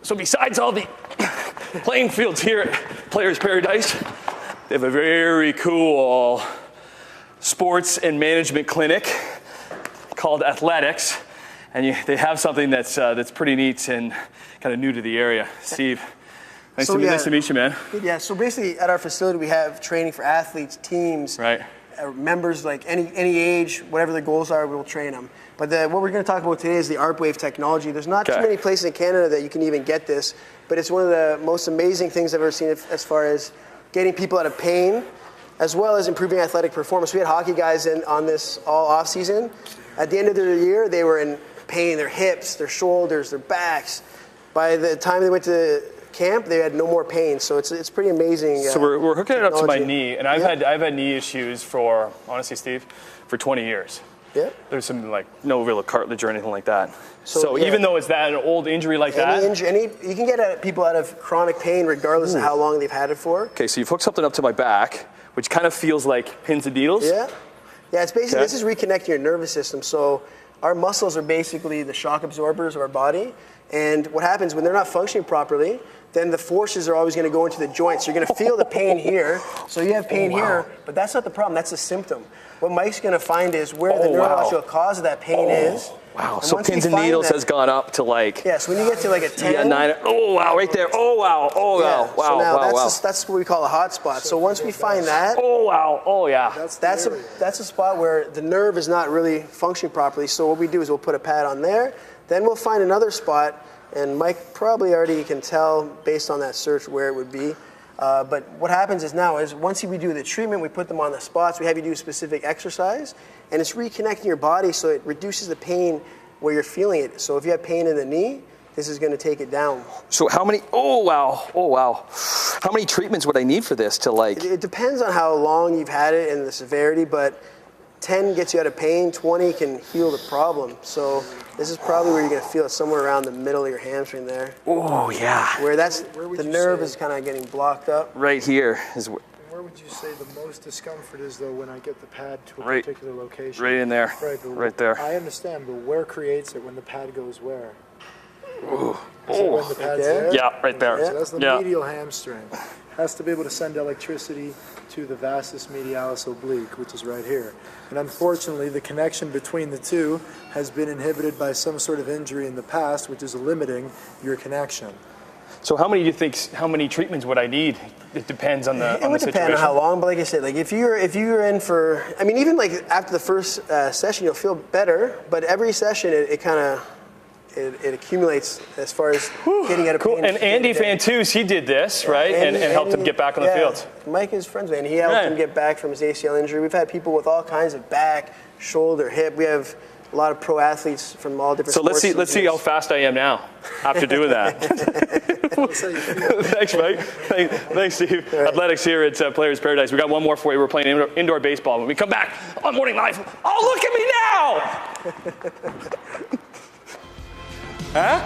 So besides all the playing fields here at Players Paradise, they have a very cool sports and management clinic called Athletix, and they have something that's pretty neat and kind of new to the area. Steve, nice to meet you, man. Yeah, so basically at our facility we have training for athletes, teams, right. Members, like any age, whatever the goals are, we'll train them. But what we're going to talk about today is the ARPWave technology. There's not too many places in Canada that you can even get this, but it's one of the most amazing things I've ever seen as far as getting people out of pain, as well as improving athletic performance. We had hockey guys on this all off season. At the end of their year, they were in pain, their hips, their shoulders, their backs. By the time they went to camp, they had no more pain. So it's pretty amazing. So we're hooking technology. It up to my knee, and I've had knee issues for, honestly, Steve, for 20 years. Yeah. There's some no real cartilage or anything like that. So even though it's an old injury like that, you can get people out of chronic pain regardless of how long they've had it for. Okay, so you've hooked something up to my back, which kind of feels like pins and needles. Yeah. Yeah, it's basically, this is reconnecting your nervous system. So our muscles are basically the shock absorbers of our body. And what happens when they're not functioning properly, then the forces are always going to go into the joints. You're going to feel the pain here. So you have pain here, but that's not the problem. That's the symptom. What Mike's going to find is where the neurological cause of that pain is. Wow. So pins and needles has gone up to Yeah, so when you get to a 10. Yeah, 9. Oh, wow, right there. Oh, wow. Oh, wow. Wow. So now wow. That's what we call a hot spot. So once we find that. Oh, wow. Oh, yeah. That's a spot where the nerve is not really functioning properly. So what we do is we'll put a pad on there. Then we'll find another spot. And Mike probably already can tell based on that search where it would be. But what happens is once we do the treatment, we put them on the spots, we have you do a specific exercise, and it's reconnecting your body so it reduces the pain where you're feeling it. So if you have pain in the knee, this is going to take it down. So how many, oh wow. How many treatments would I need for this to It depends on how long you've had it and the severity, but 10 gets you out of pain, 20 can heal the problem. So this is probably where you're going to feel it, somewhere around the middle of your hamstring there. Oh, yeah. Where the nerve is kind of getting blocked up. Right here is where would you say the most discomfort is, though, when I get the pad to a particular location? Right in there. Right there. I understand, but where creates it when the pad goes where? Ooh. Is it when the pad's there? Yeah, right there. So that's the medial hamstring. Has to be able to send electricity to the vastus medialis oblique, which is right here. And unfortunately, the connection between the two has been inhibited by some sort of injury in the past, which is limiting your connection. So how many treatments would I need? It depends on the situation. It would depend on how long, but like I said, if you're in for, even after the first session, you'll feel better, but every session it kind of, it accumulates as far as getting out of pain. And Andy Fantus, he did this, right? And helped him get back on the field. Mike is friends with Andy. He helped him get back from his ACL injury. We've had people with all kinds of back, shoulder, hip. We have a lot of pro athletes from all different sports. So let's see how fast I am now after doing that. Thanks, Mike. Thanks, Steve. Right. Athletix here at Players Paradise. We got one more for you. We're playing indoor baseball. When we come back on Morning Live, oh, look at me now! Huh?